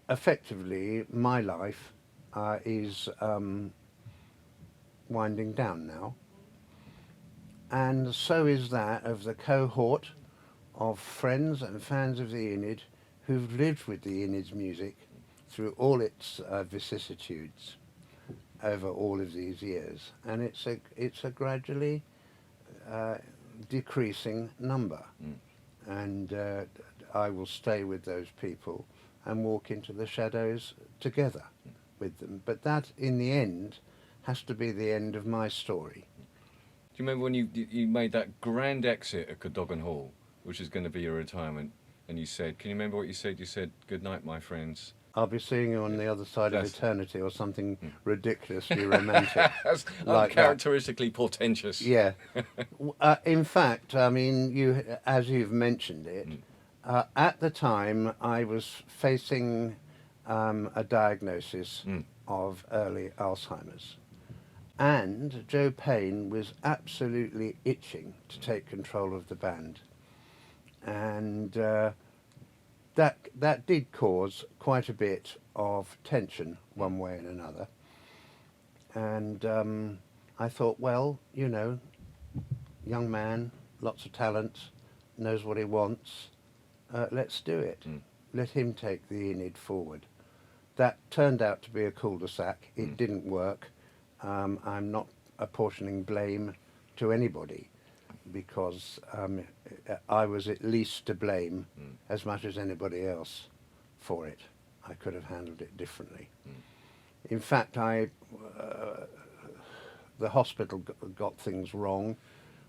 effectively, my life is winding down now, and so is that of the cohort of friends and fans of the Enid who've lived with the Enid's music through all its vicissitudes over all of these years, and it's a gradually decreasing number, and I will stay with those people and walk into the shadows together with them. But that, in the end, has to be the end of my story. Do you remember when you made that grand exit at Cadogan Hall, which is going to be your retirement, and you said, can you remember what you said? You said, "Good night, my friends. I'll be seeing you on the other side of That's- eternity," or something ridiculously romantic. That's like uncharacteristically portentous. Yeah. In fact, I mean, as you've mentioned it, at the time I was facing a diagnosis of early Alzheimer's. And Joe Payne was absolutely itching to take control of the band. And that did cause quite a bit of tension one way and another. And I thought, well, you know, young man, lots of talent, knows what he wants, let's do it. Let him take the Enid forward. That turned out to be a cul-de-sac. It didn't work. I'm not apportioning blame to anybody, because I was at least to blame as much as anybody else for it. I could have handled it differently. In fact, the hospital got things wrong.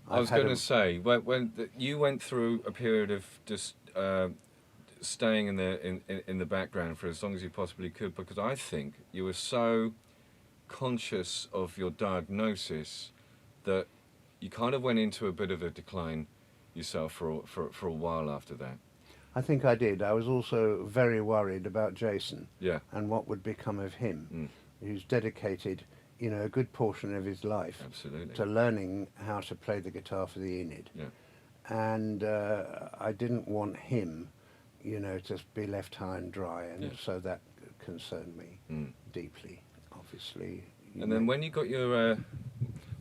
I was going to say, when you went through a period of just staying in the background for as long as you possibly could, because I think you were so conscious of your diagnosis that you kind of went into a bit of a decline yourself for a while after that. I think I did. I was also very worried about Jason, Yeah. and what would become of him. Who's dedicated, you know, a good portion of his life Absolutely. to learning how to play the guitar for the Enid. Yeah. And I didn't want him, you know, to be left high and dry, and so that concerned me deeply, obviously. And then when you got your,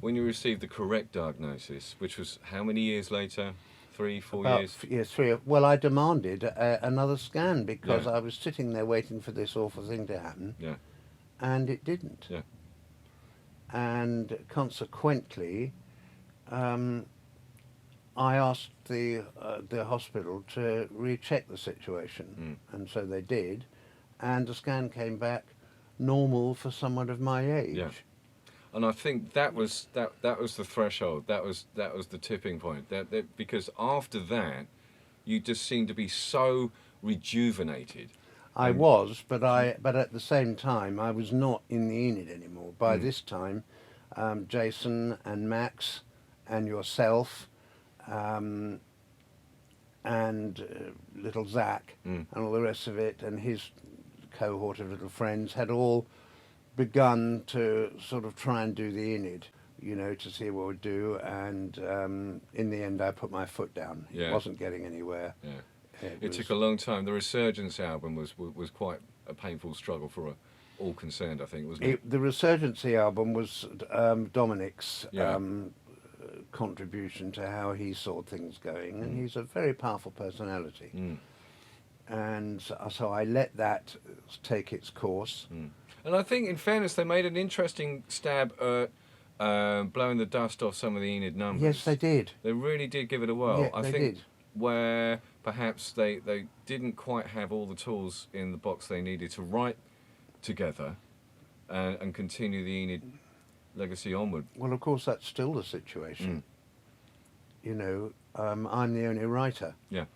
when you received the correct diagnosis, which was how many years later? 3, 4 years? Yeah, 3. Well, I demanded another scan, because Yeah. I was sitting there waiting for this awful thing to happen, Yeah. and it didn't. Yeah. And consequently, I asked the hospital to recheck the situation, and so they did, and the scan came back normal for someone of my age. Yeah. And I think that was the threshold. That was the tipping point. That because after that, you just seemed to be so rejuvenated. I was, but at the same time, I was not in the Enid anymore. By this time, Jason and Max and yourself and little Zach and all the rest of it, and his cohort of little friends had all begun to sort of try and do the Enid, you know, to see what we'd do, and in the end I put my foot down. Yeah. It wasn't getting anywhere. Yeah. It took a long time. The Resurgency album was quite a painful struggle for all concerned, I think, wasn't it? The Resurgency album was Dominic's Yeah. contribution to how he saw things going, and he's a very powerful personality. And so I let that take its course. And I think, in fairness, they made an interesting stab at blowing the dust off some of the Enid numbers. Yes, they did. They really did give it a whirl. Yeah, I they think did. where perhaps they didn't quite have all the tools in the box they needed to write together and continue the Enid legacy onward. Well, of course, that's still the situation. You know, I'm the only writer. Yeah.